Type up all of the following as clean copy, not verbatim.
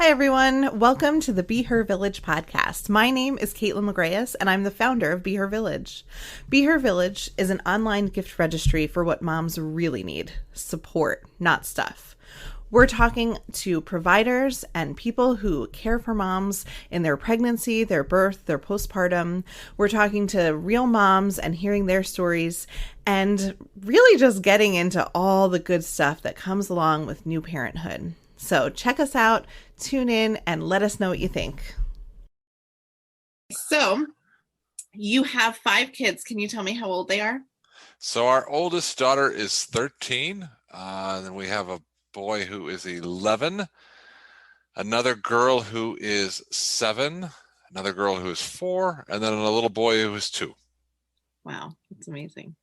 Hi, everyone. Welcome to the Be Her Village podcast. My name is Caitlin Lagreus, and I'm the founder of Be Her Village. Be Her Village is an online gift registry for what moms really need: support, not stuff. We're talking to providers and people who care for moms in their pregnancy, their birth, their postpartum. We're talking to real moms and hearing their stories and really just getting into all the good stuff that comes along with new parenthood. So check us out, tune in, and let us know what you think. So you have 5 kids. Can you tell me how old they are? So our oldest daughter is 13. Then we have a boy who is 11, another girl who is 7, another girl who is 4, and then a little boy who is 2. Wow, that's amazing.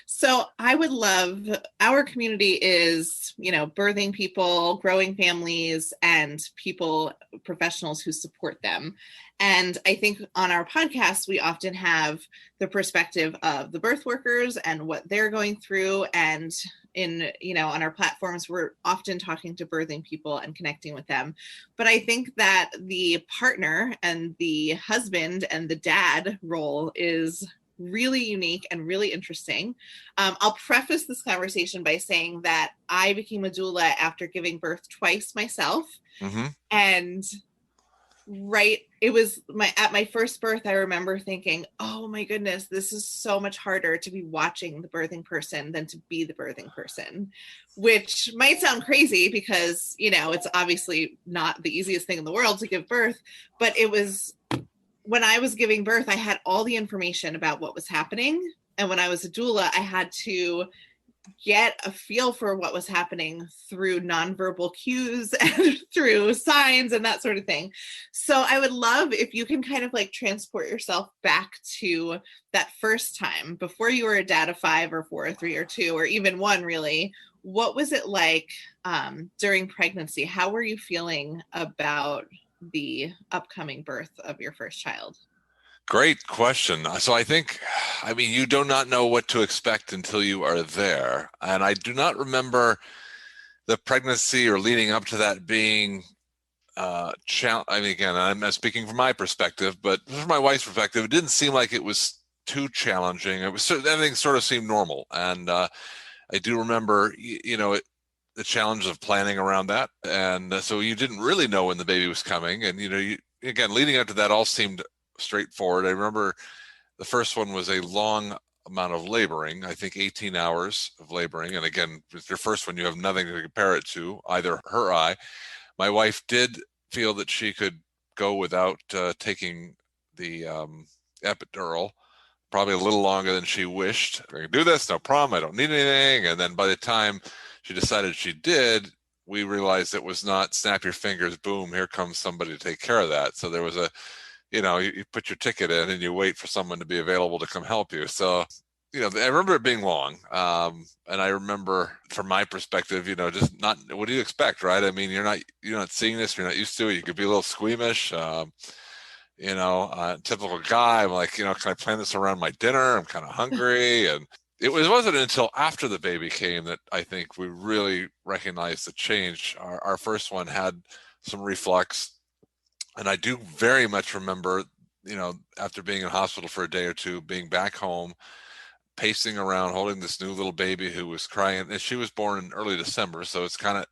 So I would love, our community is, birthing people, growing families, and people, professionals who support them. And I think on our podcast, we often have the perspective of the birth workers and what they're going through. And on our platforms, we're often talking to birthing people and connecting with them. But I think that the partner and the husband and the dad role is really unique and really interesting. I'll preface this conversation by saying that I became a doula after giving birth twice myself. Mm-hmm. And it was at my first birth, I remember thinking, oh my goodness, this is so much harder to be watching the birthing person than to be the birthing person, which might sound crazy because, it's obviously not the easiest thing in the world to give birth, but it was, when I was giving birth, I had all the information about what was happening. And when I was a doula, I had to get a feel for what was happening through nonverbal cues and through signs and that sort of thing. So I would love if you can kind of transport yourself back to that first time before you were a dad of 5 or 4 or 3 or 2 or even 1, really. What was it like during pregnancy? How were you feeling about the upcoming birth of your first child? Great question. So you do not know what to expect until you are there. And I do not remember the pregnancy or leading up to that being again, I'm speaking from my perspective, but from my wife's perspective, it didn't seem like it was too challenging. Everything sort of seemed normal. And I do remember, the challenge of planning around that. And so you didn't really know when the baby was coming. And, again, leading up to that all seemed straightforward. I remember the first one was a long amount of laboring, I think 18 hours of laboring. And again, with your first one, you have nothing to compare it to, either her or I. My wife did feel that she could go without taking the epidural, probably a little longer than she wished. I can do this, no problem. I don't need anything. And then by the time she decided she did, we realized it was not snap your fingers, boom, here comes somebody to take care of that. So there was you put your ticket in and you wait for someone to be available to come help you. So, I remember it being long. And I remember from my perspective, just not, what do you expect, right? I mean, you're not seeing this, you're not used to it. You could be a little squeamish. Typical guy. I'm like, can I plan this around my dinner? I'm kind of hungry. And wasn't until after the baby came that I think we really recognized the change. Our first one had some reflux. And I do very much remember, after being in hospital for a day or two, being back home, pacing around, holding this new little baby who was crying. And she was born in early December. So it's kind of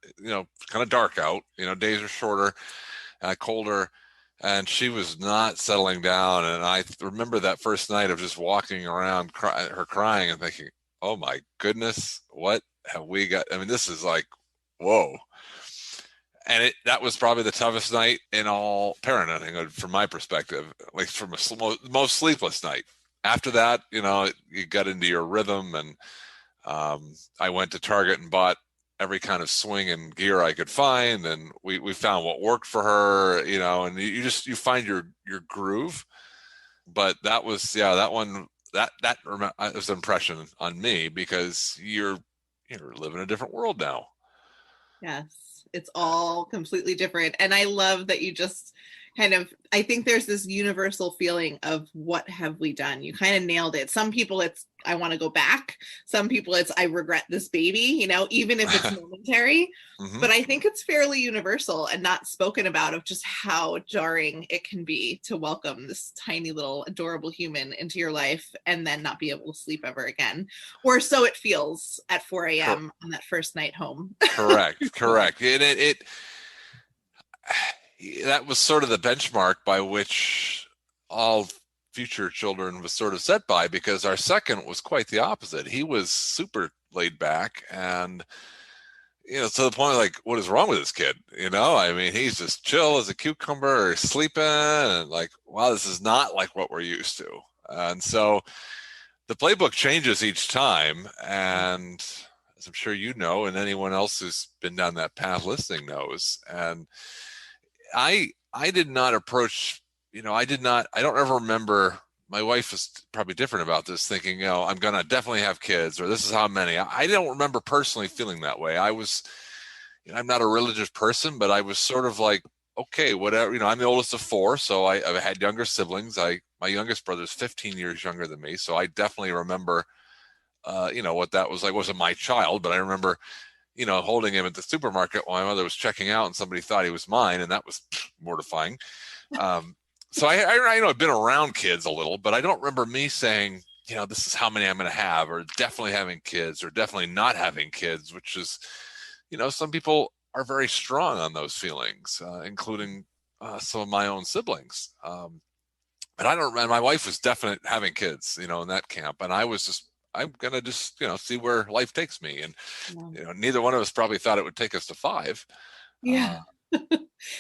dark out, days are shorter, colder. And she was not settling down. And I remember that first night of just walking around, her crying and thinking, oh my goodness, what have we got? I mean, this is like, whoa. And that was probably the toughest night in all parenting from my perspective, like from most sleepless night. After that, you got into your rhythm, and I went to Target and bought every kind of swing and gear I could find, and we found what worked for her, and you find your groove. But that was, that one, that was an impression on me, because you're living a different world now. Yes, it's all completely different. And I love that you just I think there's this universal feeling of what have we done? You kind of nailed it. Some people, it's I want to go back. Some people it's I regret this baby, even if it's momentary. Mm-hmm. But I think it's fairly universal and not spoken about of just how jarring it can be to welcome this tiny little adorable human into your life and then not be able to sleep ever again. Or so it feels at 4 a.m. on that first night home. Correct. And it that was sort of the benchmark by which all future children was sort of set by, because our second was quite the opposite. He was super laid back and, to the point of like, what is wrong with this kid? I mean, he's just chill as a cucumber or sleeping, and like, wow, this is not like what we're used to. And so the playbook changes each time. And as I'm sure you know, and anyone else who's been down that path listening knows. And I did not approach, I don't ever remember. My wife was probably different about this, thinking, I'm going to definitely have kids, or this is how many. I don't remember personally feeling that way. I'm not a religious person, but I was sort of like, okay, whatever. I'm the oldest of four, so I've had younger siblings. My youngest brother is 15 years younger than me, so I definitely remember, what that was like. It wasn't my child, but I remember, holding him at the supermarket while my mother was checking out, and somebody thought he was mine, and that was mortifying. So I know I've been around kids a little, but I don't remember me saying, this is how many I'm going to have, or definitely having kids, or definitely not having kids, which is, some people are very strong on those feelings, including some of my own siblings. And I don't remember, my wife was definite having kids, in that camp. And I was just, I'm going to just, see where life takes me. And, neither one of us probably thought it would take us to 5. Yeah.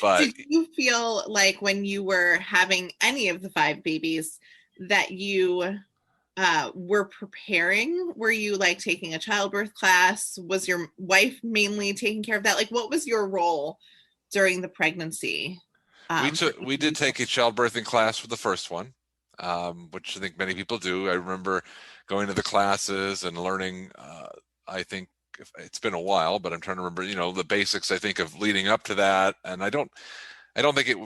But did you feel like when you were having any of the 5 babies that you were preparing? Were you like taking a childbirth class? Was your wife mainly taking care of that? Like, what was your role during the pregnancy? We did take a childbirthing class for the first one, which I think many people do. I remember going to the classes and learning, I think it's been a while, but I'm trying to remember, the basics, I think, of leading up to that. And I don't think it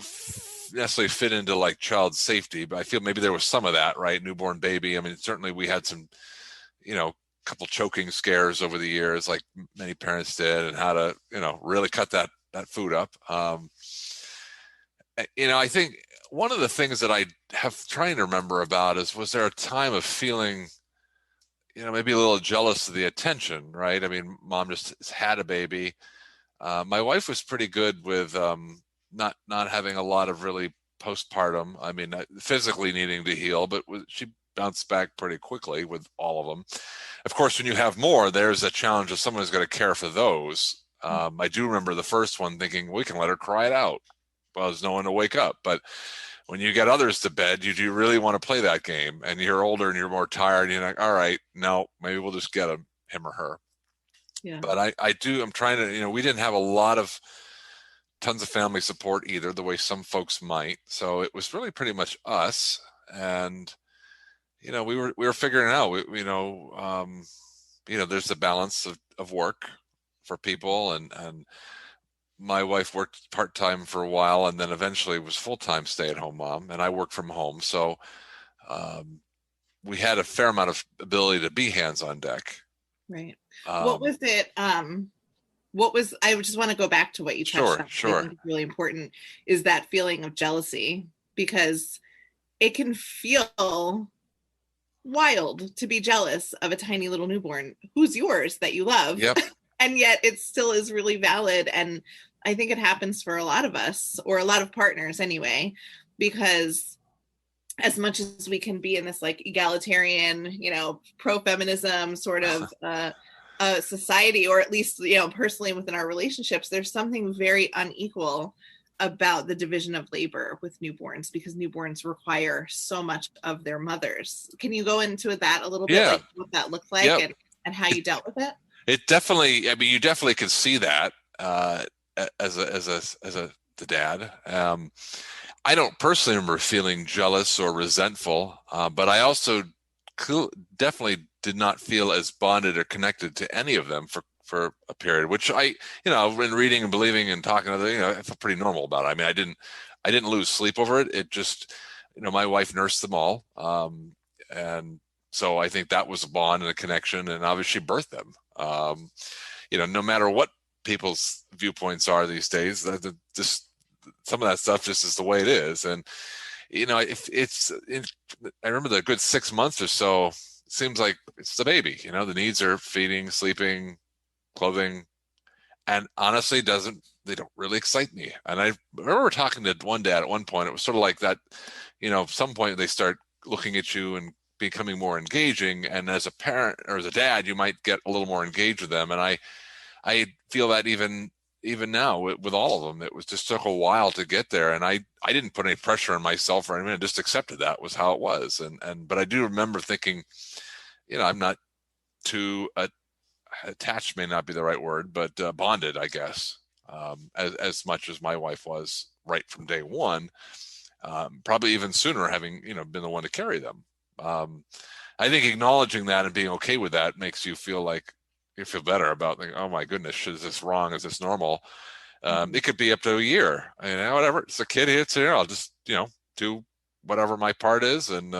necessarily fit into like child safety, but I feel maybe there was some of that, right? Newborn baby. I mean, certainly we had some, couple choking scares over the years, like many parents did, and how to, really cut that food up. I think one of the things that I have trying to remember about is, was there a time of feeling, maybe a little jealous of the attention, right? I mean, mom just had a baby. My wife was pretty good with not having a lot of really postpartum. I mean, physically needing to heal, but she bounced back pretty quickly with all of them. Of course, when you have more, there's a challenge of someone who's going to care for those. I do remember the first one thinking, we can let her cry it out. Well, there's no one to wake up. But when you get others to bed, you do really want to play that game, and you're older and you're more tired, and you're like, all right, no, maybe we'll just get him or her. Yeah. But I'm trying to, we didn't have a lot of tons of family support either, the way some folks might. So it was really pretty much us. And, we were figuring it out. There's the balance of work for people, and my wife worked part-time for a while, and then eventually was full-time stay-at-home mom, and I worked from home. So we had a fair amount of ability to be hands on deck. Right. What was it? I just want to go back to what you touched on. Sure. I think it's really important is that feeling of jealousy, because it can feel wild to be jealous of a tiny little newborn who's yours that you love. Yep. And yet it still is really valid. And I think it happens for a lot of us, or a lot of partners anyway, because as much as we can be in this like egalitarian, pro-feminism sort of society, or at least, personally within our relationships, there's something very unequal about the division of labor with newborns, because newborns require so much of their mothers. Can you go into that a little bit, like what that looked like? Yep. and how you dealt with it? It definitely, I mean, you definitely could see that as the dad. I don't personally remember feeling jealous or resentful, but I also definitely did not feel as bonded or connected to any of them for a period, which I, in reading and believing and talking to them, I felt pretty normal about it. I mean, I didn't lose sleep over it. It just, my wife nursed them all. And So I think that was a bond and a connection, and obviously birthed them. No matter what people's viewpoints are these days, just some of that stuff just is the way it is. And if I remember the good 6 months or so, seems like it's the baby. The needs are feeding, sleeping, clothing, and honestly, they don't really excite me. And I remember talking to one dad at one point. It was sort of like that. Some point they start looking at you and becoming more engaging. And as a parent or as a dad, you might get a little more engaged with them. And I feel that even now with all of them, it was just took a while to get there. And I didn't put any pressure on myself or anything. I just accepted that was how it was. But I do remember thinking, I'm not too attached, may not be the right word, but bonded, I guess, as much as my wife was right from day one. Probably even sooner, having been the one to carry them. I think acknowledging that and being okay with that makes you feel like you feel better about thinking, oh my goodness, is this wrong? Is this normal? It could be up to a year. Whatever. It's a kid. It's here. I'll just do whatever my part is, and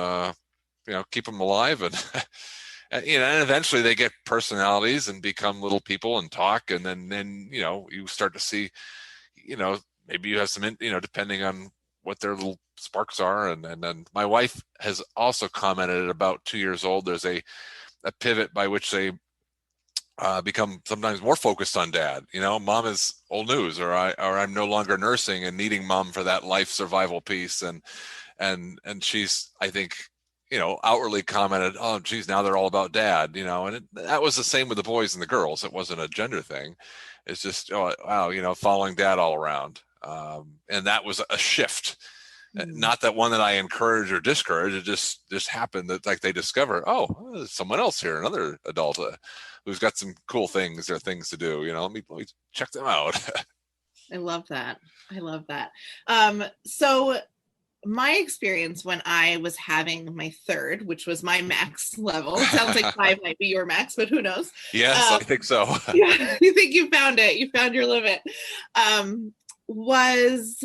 keep them alive, and and eventually they get personalities and become little people and talk, and then you start to see, maybe you have some, depending on what their little sparks are, and then my wife has also commented at about 2 years old, there's a pivot by which they become sometimes more focused on dad. Mom is old news, or I'm no longer nursing and needing mom for that life survival piece, and she's, I think, outwardly commented, oh geez, now they're all about dad, and that was the same with the boys and the girls. It wasn't a gender thing. It's just, oh wow, following dad all around. And that was a shift. Not that one that I encourage or discourage. It just happened that, like, they discover, oh, there's someone else here, another adult who's got some cool things or things to do. Let me check them out. I love that. I love that. So my experience when I was having my third, which was my max level, it sounds like 5 might be your max, but who knows? Yes, I think so. Yeah, you think you found it. You found your limit. Was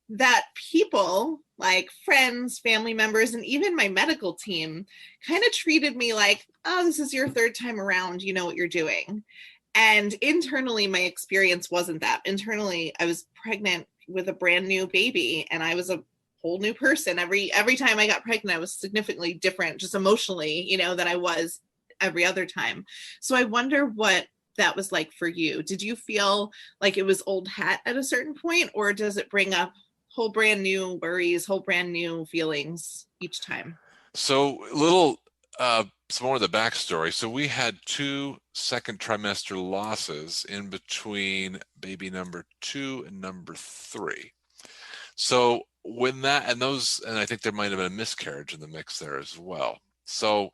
that people like friends, family members, and even my medical team kind of treated me like, oh, this is your third time around. You know what you're doing. And internally, my experience wasn't that. Internally, I was pregnant with a brand new baby, and I was a whole new person. Every time I got pregnant, I was significantly different, just emotionally, than I was every other time. So I wonder what that was like for you. Did you feel like it was old hat at a certain point, or does it bring up whole brand new worries, whole brand new feelings each time? So some more of the backstory. So we had 2 second trimester losses in between baby number 2 and number 3. So when that, and I think there might have been a miscarriage in the mix there as well. So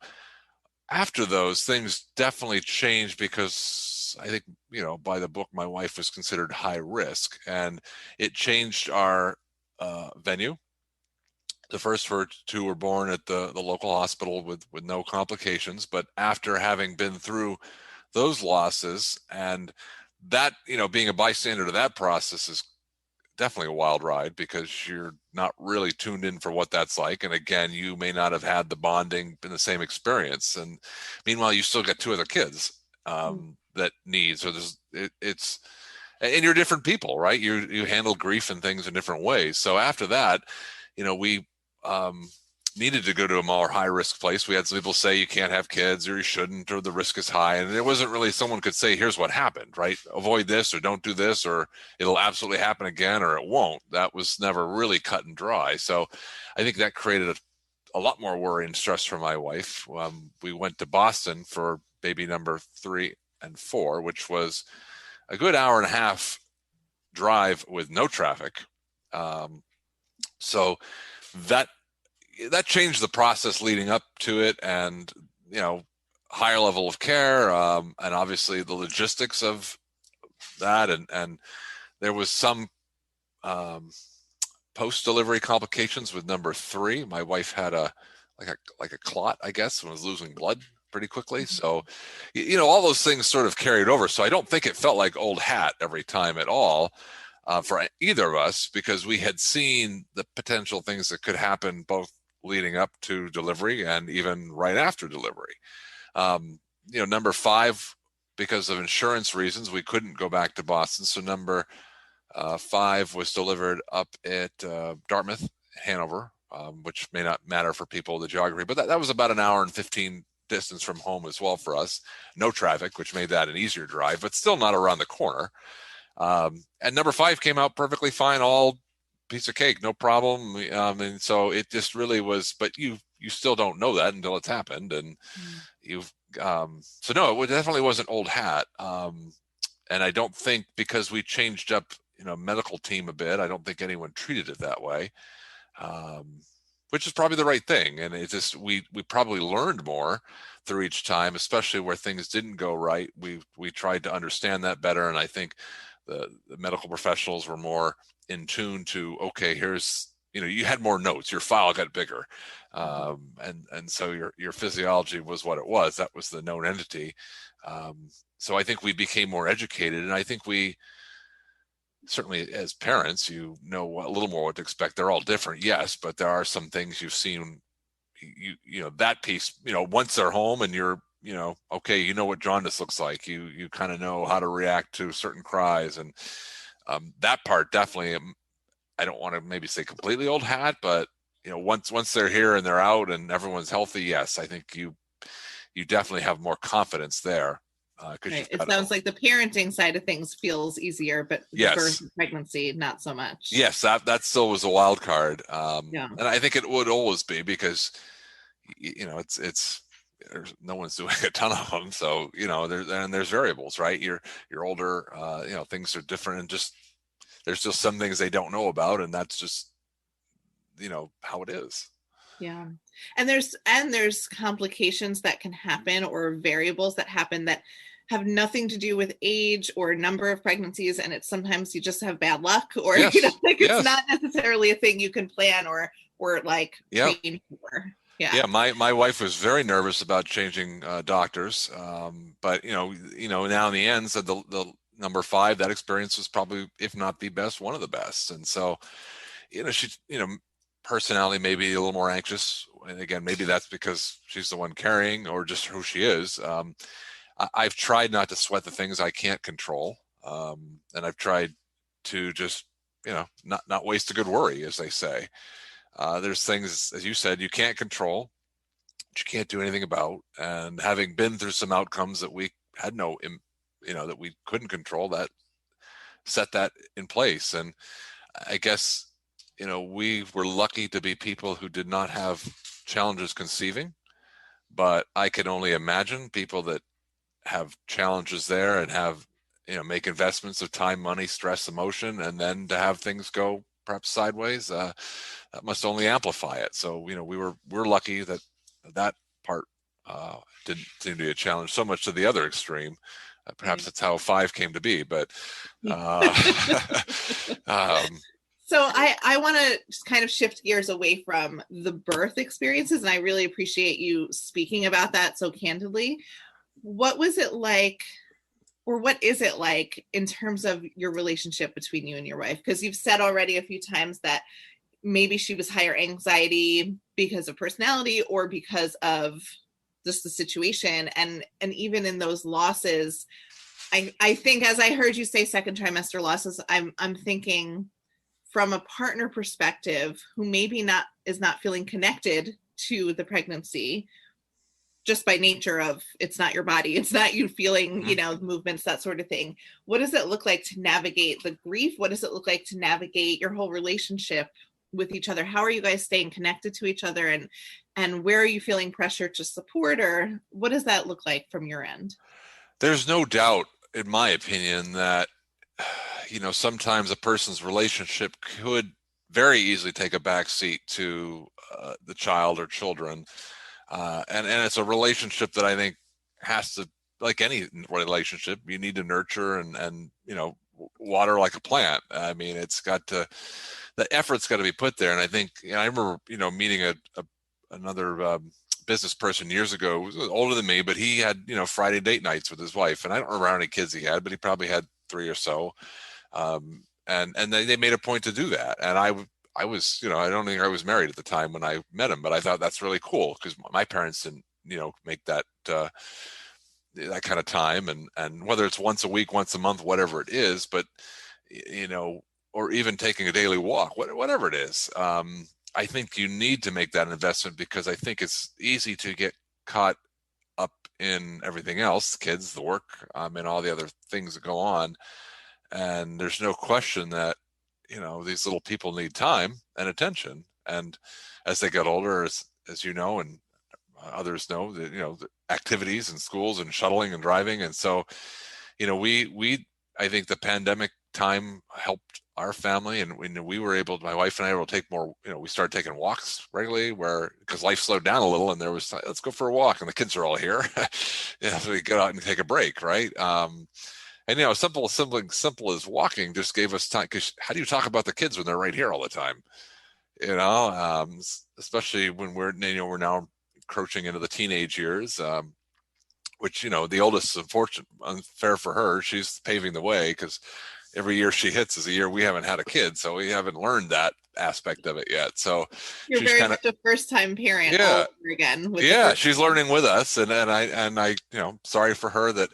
after those, things definitely changed, because I think, by the book, my wife was considered high risk, and it changed our venue. The first 2 were born at the local hospital with no complications. But after having been through those losses, and that, being a bystander to that process is definitely a wild ride, because you're not really tuned in for what that's like. And again, you may not have had the bonding in the same experience. And meanwhile, you still got 2 other kids that need. So it's and you're different people, right? You handle grief and things in different ways. So after that, we needed to go to a more high risk place. We had some people say you can't have kids, or you shouldn't, or the risk is high. And there wasn't really someone could say, here's what happened, right? Avoid this, or don't do this, or it'll absolutely happen again, or it won't. That was never really cut and dry. So I think that created a lot more worry and stress for my wife. We went to Boston for baby number 3 and 4, which was a good hour and a half drive with no traffic. So that changed the process leading up to it, and higher level of care, and obviously the logistics of that, and there was some post-delivery complications with number 3. My wife had a clot, I guess, and was losing blood pretty quickly. So all those things sort of carried over. So I don't think it felt like old hat every time at all. For either of us, because we had seen the potential things that could happen both leading up to delivery and even right after delivery. Number 5, because of insurance reasons, we couldn't go back to Boston. So number 5 was delivered up at Dartmouth, Hanover, which may not matter for people, the geography, but that was about an hour and 15 distance from home as well for us. No traffic, which made that an easier drive, but still not around the corner. And number 5 came out perfectly fine, all piece of cake, no problem. And so it just really was, but you still don't know that until it's happened. And so no, it definitely wasn't old hat. And I don't think, because we changed up, medical team a bit, I don't think anyone treated it that way. Which is probably the right thing. And it's just, we probably learned more through each time, especially where things didn't go right. We tried to understand that better. And I think the medical professionals were more in tune to, okay, here's, you had more notes, your file got bigger. And so your physiology was what it was. That was the known entity. So I think we became more educated, and I think we, certainly as parents, a little more what to expect. They're all different, yes, but there are some things you've seen, that piece, once they're home and you're, okay, you know what jaundice looks like. You kind of know how to react to certain cries. And that part definitely, I don't want to maybe say completely old hat, but, once they're here and they're out and everyone's healthy, yes, I think you definitely have more confidence there. Right. It sounds like the parenting side of things feels easier, but yes, birth and pregnancy, not so much. Yes, that still was a wild card. Yeah. And I think it would always be, because, it's no one's doing a ton of them. So, there's variables, right? You're older, things are different, and just, there's just some things they don't know about. And that's just, how it is. Yeah. And there's complications that can happen, or variables that happen that have nothing to do with age or number of pregnancies. And it's sometimes you just have bad luck, or, Yes. It's not necessarily a thing you can plan or like Yep. train for. Yeah. Yeah. My wife was very nervous about changing doctors. But, now in the end, said the number 5, that experience was probably, if not the best, one of the best. And so, she, personality maybe a little more anxious, and again, maybe that's because she's the one carrying, or just who she is. I've tried not to sweat the things I can't control, and I've tried to just, not waste a good worry, as they say. There's things, as you said, you can't control, that you can't do anything about, and having been through some outcomes that we had that we couldn't control, that set that in place. And I guess, we were lucky to be people who did not have challenges conceiving, but I can only imagine people that have challenges there and have, make investments of time, money, stress, emotion, and then to have things go perhaps sideways, that must only amplify it. So, we're lucky that part didn't seem to be a challenge so much to the other extreme. Perhaps that's how 5 came to be, but so I want to just kind of shift gears away from the birth experiences, and I really appreciate you speaking about that so candidly. What was it like, or what is it like, in terms of your relationship between you and your wife? Because you've said already a few times that maybe she was higher anxiety because of personality or because of just the situation. And even in those losses, I think, as I heard you say second trimester losses, I'm thinking from a partner perspective who maybe is not feeling connected to the pregnancy, just by nature of, it's not your body, it's not you feeling, movements, that sort of thing. What does it look like to navigate the grief? What does it look like to navigate your whole relationship with each other? How are you guys staying connected to each other, and where are you feeling pressure to support, or what does that look like from your end? There's no doubt, in my opinion, that, sometimes a person's relationship could very easily take a back seat to the child or children. And it's a relationship that I think has to, like any relationship, you need to nurture and water like a plant. I mean, the effort's got to be put there. And I think, I remember, meeting another business person years ago, who was older than me, but he had, Friday date nights with his wife. And I don't remember how many kids he had, but he probably had 3 or so. And they made a point to do that. And I was, I don't think I was married at the time when I met him, but I thought that's really cool because my parents didn't, make that kind of time, and whether it's once a week, once a month, whatever it is, but you know, or even taking a daily walk, whatever it is. I think you need to make that investment because I think it's easy to get caught up in everything else, kids, the work, and all the other things that go on. And there's no question that, these little people need time and attention. And as they get older, as you know, and others know, that, the activities and schools and shuttling and driving. And so, we I think the pandemic time helped our family, and we were able, my wife and I were able to take more, we started taking walks regularly, where because life slowed down a little, and there was, let's go for a walk, and the kids are all here. So we go out and take a break, right? And something simple as walking just gave us time, because how do you talk about the kids when they're right here all the time? Especially when we're now encroaching into the teenage years, which, the oldest, unfair for her, she's paving the way, because every year she hits is a year we haven't had a kid, so we haven't learned that aspect of it yet. So You're she's very kind of, much a first time parent all yeah, over again with the yeah, first she's one. learning with us, and I, sorry for her that,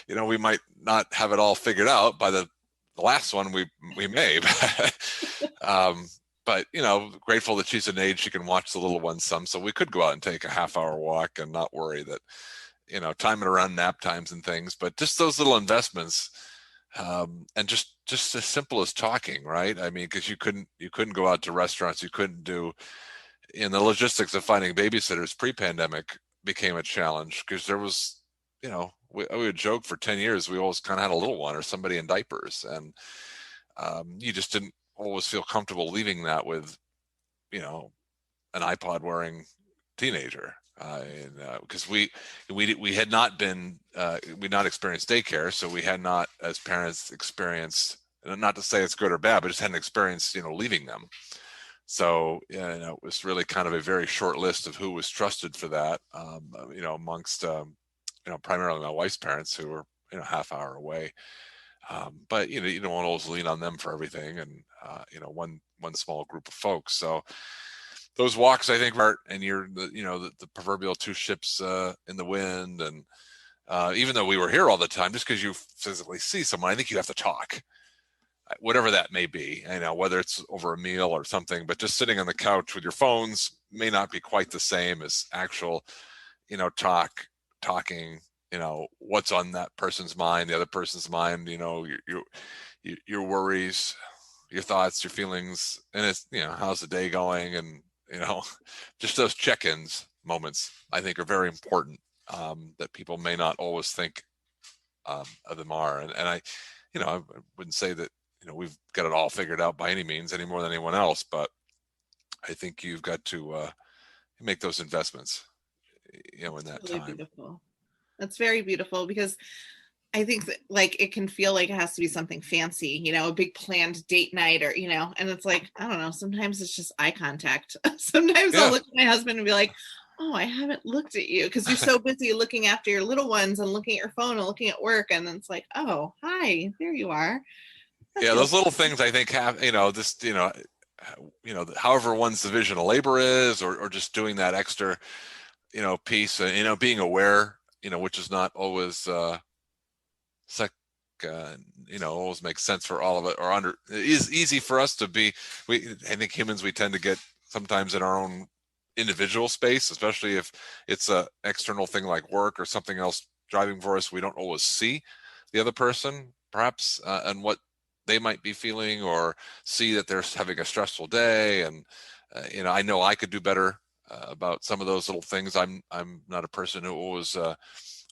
we might not have it all figured out by the last one. We may, um, but grateful that she's an age she can watch the little ones some, so we could go out and take a half-hour walk and not worry that, time it around nap times and things. But just those little investments, and just as simple as talking, right? I mean, because you couldn't go out to restaurants, you couldn't do, in the logistics of finding babysitters pre-pandemic became a challenge, because there was, we would joke for 10 years we always kind of had a little one or somebody in diapers, and you just didn't always feel comfortable leaving that with, an iPod wearing teenager, because we had not been, we'd not experienced daycare, so we had not, as parents, experienced, and not to say it's good or bad, but just hadn't experienced, leaving them. So, it was really kind of a very short list of who was trusted for that, amongst, primarily my wife's parents, who were, half hour away. But, you don't always lean on them for everything, and, one small group of folks. So those walks, I think, are, and you're the proverbial two ships in the wind. And even though we were here all the time, just because you physically see someone, I think you have to talk, whatever that may be, whether it's over a meal or something. But just sitting on the couch with your phones may not be quite the same as actual, talking, what's on that person's mind, the other person's mind, your worries, your thoughts, your feelings, and it's, how's the day going? And, just those check-ins moments, I think, are very important, that people may not always think of them are. And I wouldn't say that, we've got it all figured out by any means, any more than anyone else, but I think you've got to make those investments, in that Really time. beautiful. That's very beautiful, because I think that, like, it can feel like it has to be something fancy, a big planned date night, or, and it's like, I don't know, sometimes it's just eye contact. Sometimes I'll Yeah. look at my husband and be like, oh, I haven't looked at you, because you're so busy looking after your little ones and looking at your phone and looking at work. And then it's like, oh, hi, there you are. That Yeah, feels those little things I think have, just, however one's division of labor is, or just doing that extra, piece, being aware, which is not always, sec, always makes sense for all of it, or it is easy for us to be, I think humans, we tend to get sometimes in our own individual space, especially if it's a external thing like work or something else driving for us. We don't always see the other person, perhaps, and what they might be feeling, or see that they're having a stressful day. And I know I could do better about some of those little things. I'm not a person who always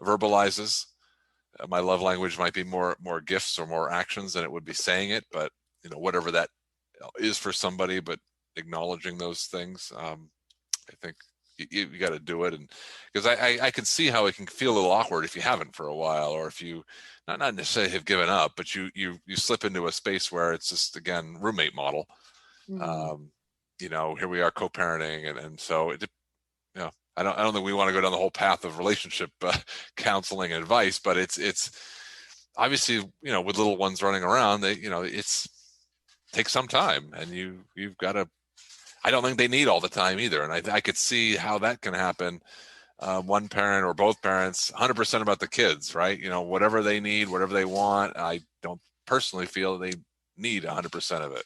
verbalizes. My love language might be more gifts or more actions than it would be saying it, but whatever that is for somebody, but acknowledging those things, I think you got to do it. And because I can see how it can feel a little awkward if you haven't for a while, or if you not necessarily have given up, but you slip into a space where it's just, again, roommate model. Mm. um, Here we are co-parenting, and so it, I don't think we want to go down the whole path of relationship counseling and advice, but it's obviously, with little ones running around, they, it's takes some time, and you've got to. I don't think they need all the time either, and I could see how that can happen. One parent or both parents, 100% about the kids, right? Whatever they need, whatever they want. I don't personally feel they need 100% of it.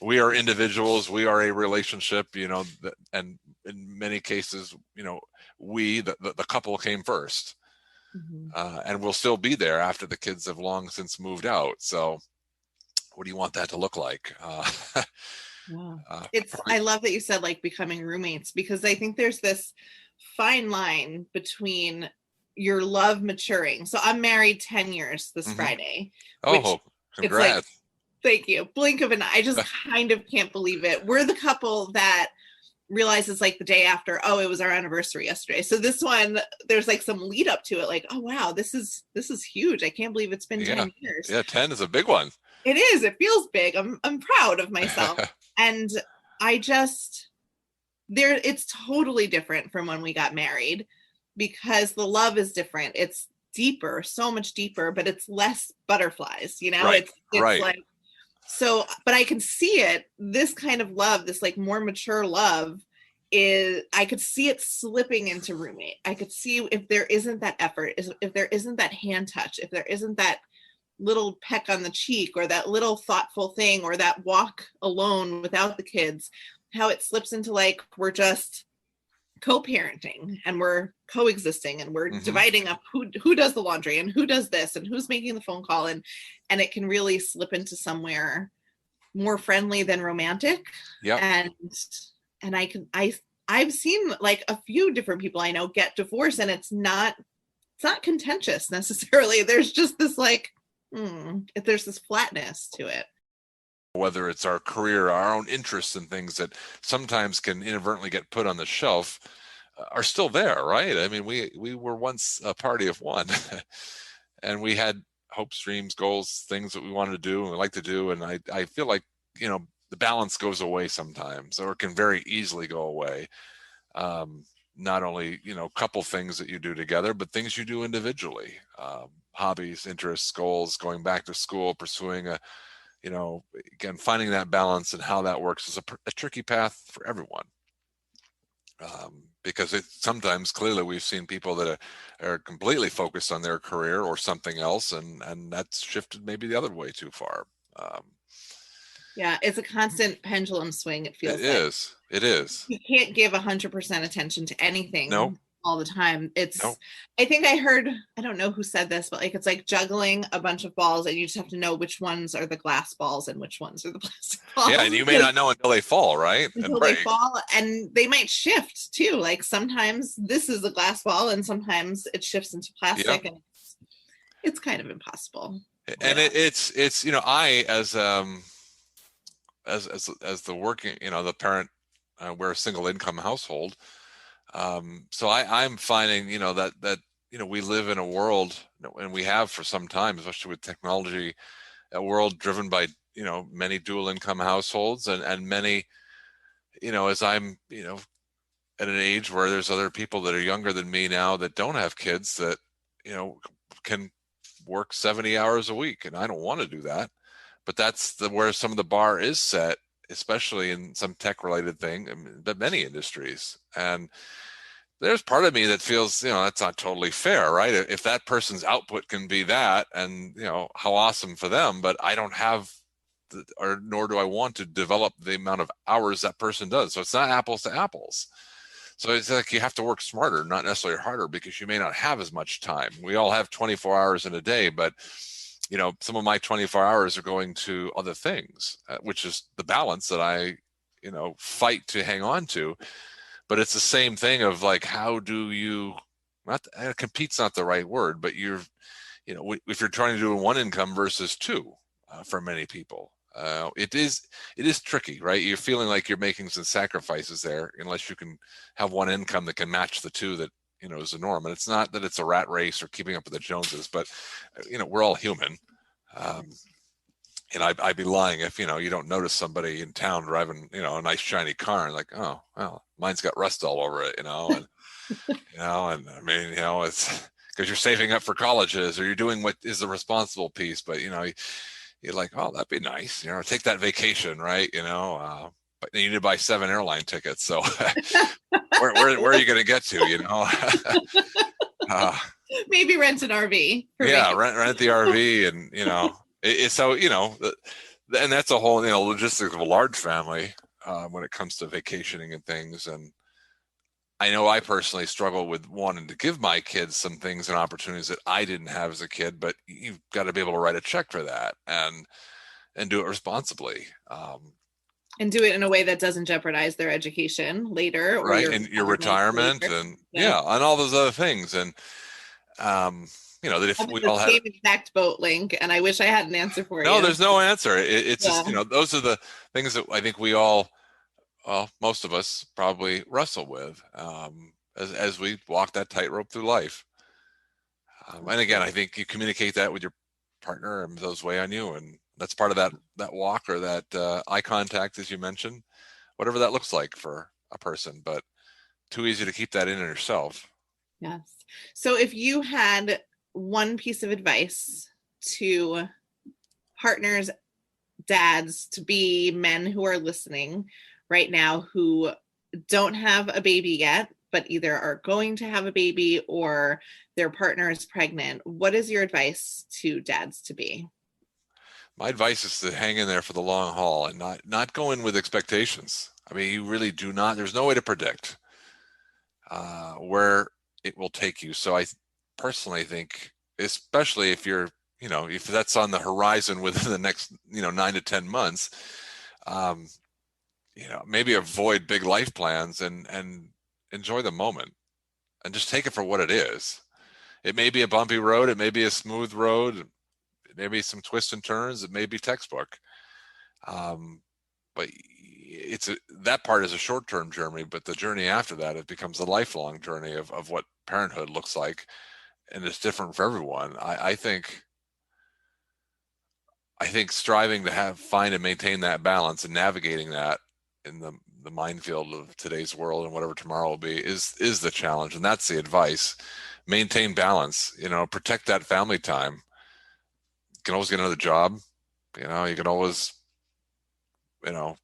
We are individuals. We are a relationship, and in many cases, the couple came first. Mhm. And we'll still be there after the kids have long since moved out. So what do you want that to look like? Yeah. Probably. I love that you said like becoming roommates, because I think there's this fine line between your love maturing. So I'm married 10 years this Mm-hmm. Friday, which Oh, it's like, congrats. thank you. Blink of an eye. I just kind of can't believe it. We're the couple that realizes like the day after, oh, it was our anniversary yesterday. So this one, there's like some lead up to it, like, oh wow, this is huge. I can't believe it's been Yeah. 10 years. Yeah. 10 is a big one. It is. It feels big. I'm proud of myself. And I just there it's totally different from when we got married, because the love is different. It's deeper, so much deeper, but it's less butterflies, Right. it's Right. like, so, but I can see it, this kind of love, this like more mature love, is I could see it slipping into roommate. I could see if there isn't that effort, if there isn't that hand touch, if there isn't that little peck on the cheek or that little thoughtful thing or that walk alone without the kids, how it slips into like we're just co-parenting and we're coexisting and we're Mm-hmm. dividing up who does the laundry and who does this and who's making the phone call, and it can really slip into somewhere more friendly than romantic. Yep. And I've seen like a few different people I know get divorced, and it's not contentious necessarily. There's just this like there's this flatness to it. Whether it's our career, our own interests and things that sometimes can inadvertently get put on the shelf are still there, right? I mean, we were once a party of one and we had hopes, dreams, goals, things that we wanted to do and we like to do. And I feel like, the balance goes away sometimes, or it can very easily go away. Not only, couple things that you do together, but things you do individually, hobbies, interests, goals, going back to school, pursuing again, finding that balance and how that works is a tricky path for everyone. Because sometimes clearly we've seen people that are completely focused on their career or something else, and that's shifted maybe the other way too far. Yeah, it's a constant pendulum swing, it It feels like. is. It is. You can't give 100% attention to No, anything all the time. no. I think I heard, I don't know who said this, but like it's like juggling a bunch of balls, and you just have to know which ones are the glass balls and which ones are the plastic Yeah, balls. and you may not know until they fall, right? And Until they break. fall, and they might shift too. Like sometimes this is a glass ball and sometimes it shifts into Yeah. plastic, and it's kind of impossible. And Yeah. it's I as the working, the parent, we're a single income household. So I'm finding, that we live in a world, and we have for some time, especially with technology, a world driven by many dual income households, and many, as I'm at an age where there's other people that are younger than me now that don't have kids that can work 70 hours a week, and I don't want to do that. But that's where some of the bar is set, especially in some tech related thing, but many industries. And there's part of me that feels, that's not totally fair, right? If that person's output can be that, and how awesome for them, but I don't have or nor do I want to develop the amount of hours that person does. So it's not apples to apples. So it's like you have to work smarter, not necessarily harder, because you may not have as much time. We all have 24 hours in a day, but some of my 24 hours are going to other things, which is the balance that I fight to hang on to. But it's the same thing of like, how do you not compete's not the right word, but if you're trying to do one income versus two, for many people, it is tricky, right? You're feeling like you're making some sacrifices there, unless you can have one income that can match the two that is the norm. And it's not that it's a rat race or keeping up with the Joneses, but we're all human. um, and I'd be lying if you don't notice somebody in town driving a nice shiny car and like, oh well, mine's got rust all over it, and I mean, it's because you're saving up for colleges or you're doing what is the responsible piece. But you're like, oh, that'd be nice, take that vacation, right? But you need to buy 7 airline tickets. So where are you going to get to, uh, Maybe rent an RV for yeah, vacation. rent the RV, and it's so and that's a whole logistics of a large family when it comes to vacationing and things. And I know I personally struggle with wanting to give my kids some things and opportunities that I didn't have as a kid, but you've got to be able to write a check for that and do it responsibly. And do it in a way that doesn't jeopardize their education later or Right, your and your retirement retirement, later. and Yeah. and all those other things. And that if I'm in we the all had. same exact boat, Link, and I wish I had an answer for No, you. there's no answer. It's just, Yeah. those are the things that I think we all, well, most of us probably wrestle with as we walk that tightrope through life. And again, I think you communicate that with your partner, and those weigh on you, and that's part of that walk, or that eye contact, as you mentioned, whatever that looks like for a person. But too easy to keep that in yourself. Yes. So if you had one piece of advice to partners, dads, to be men who are listening right now who don't have a baby yet, but either are going to have a baby or their partner is pregnant, what is your advice to dads to be? My advice is to hang in there for the long haul and not go in with expectations. I mean, you really do not. There's no way to predict where it will take you. So I personally think, especially if if that's on the horizon within the next 9 to 10 months, um, maybe avoid big life plans and enjoy the moment and just take it for what it is. It may be a bumpy road, it may be a smooth road, it may be some twists and turns, it may be textbook. But that part is a short-term journey, but the journey after that, it becomes a lifelong journey of what parenthood looks like, and it's different for everyone. I think striving to find and maintain that balance and navigating that in the minefield of today's world and whatever tomorrow will be is the challenge, and that's the advice. Maintain balance. Protect that family time. You can always get another job. You can always you know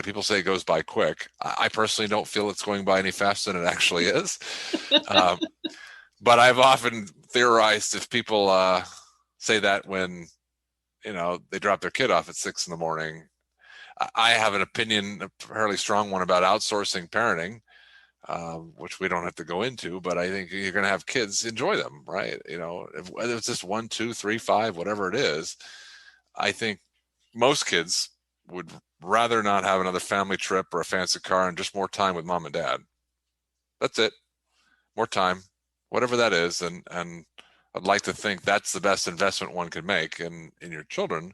people say it goes by quick. I personally don't feel it's going by any faster than it actually is. um, but I've often theorized, if people say that when they drop their kid off at 6 in the morning. I have an opinion, a fairly strong one, about outsourcing parenting, which we don't have to go into. But I think you're going to have kids, enjoy them, right? Whether it's just 1, 2, 3, 5, whatever it is. I think most kids would rather not have another family trip or a fancy car and just more time with mom and dad. That's it. More time, whatever that is. And I'd like to think that's the best investment one can make in your children.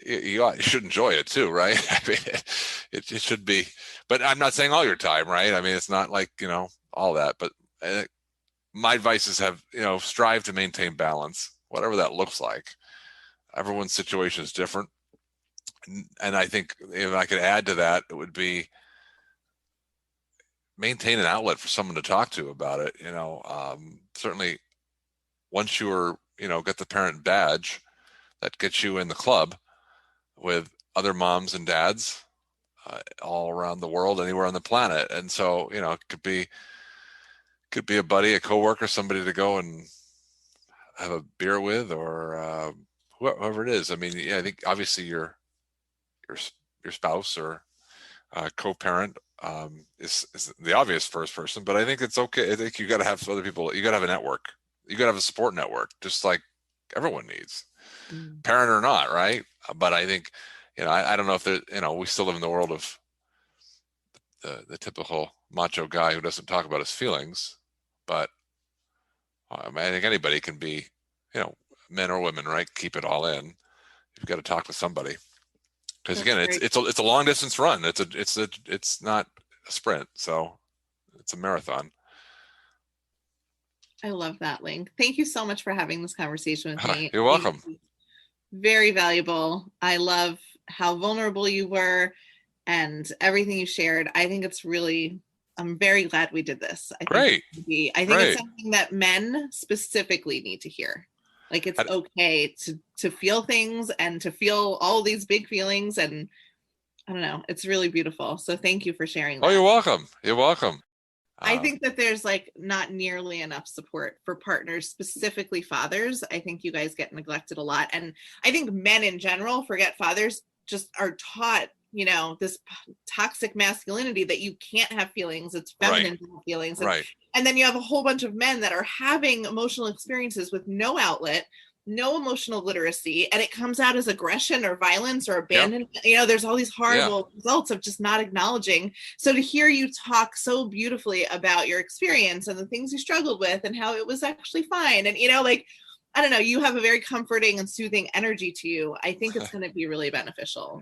You should enjoy it too, right? I mean, it should be, but I'm not saying all your time, right? I mean, it's not like, all that, but my advice is strive to maintain balance, whatever that looks like. Everyone's situation is different. And I think if I could add to that, it would be maintain an outlet for someone to talk to about it. Certainly once you're, get the parent badge, that gets you in the club with other moms and dads all around the world, anywhere on the planet. And so, it could be a buddy, a coworker, somebody to go and have a beer with, or whoever it is. I mean, yeah, I think obviously your your spouse or co-parent is the obvious first person, but I think it's okay. I think you got to have other people. You got to have a network. You got to have a support network, just like everyone needs, Mm. parent or not, right? But I think, I don't know if we still live in the world of the typical macho guy who doesn't talk about his feelings, but I think anybody can be, men or women, right? Keep it all in. You've got to talk to somebody, because That's again, great. it's a long distance run. It's not a sprint, so it's a marathon. I love that, Link. Thank you so much for having this conversation with me. You're I think welcome. it's very valuable. I love how vulnerable you were and everything you shared. I think it's really, I'm very glad we did this. I think Great, I think it's great. something that men specifically need to hear. Like it's And, okay to feel things and to feel all these big feelings. And I don't know, it's really beautiful. So thank you for sharing oh, you're that. welcome. You're welcome. I Um, think that there's like not nearly enough support for partners, specifically fathers. I think you guys get neglected a lot. And I think men in general, forget fathers, just are taught, this toxic masculinity that you can't have feelings. It's right, feminine to have feelings. And right. and then you have a whole bunch of men that are having emotional experiences with no outlet, no emotional literacy, and it comes out as aggression or violence or Yep. abandonment. There's all these Yeah. horrible results of just not acknowledging. So to hear you talk so beautifully about your experience and the things you struggled with and how it was actually fine, and like, I don't know, you have a very comforting and soothing energy to you. I think it's going to be really beneficial.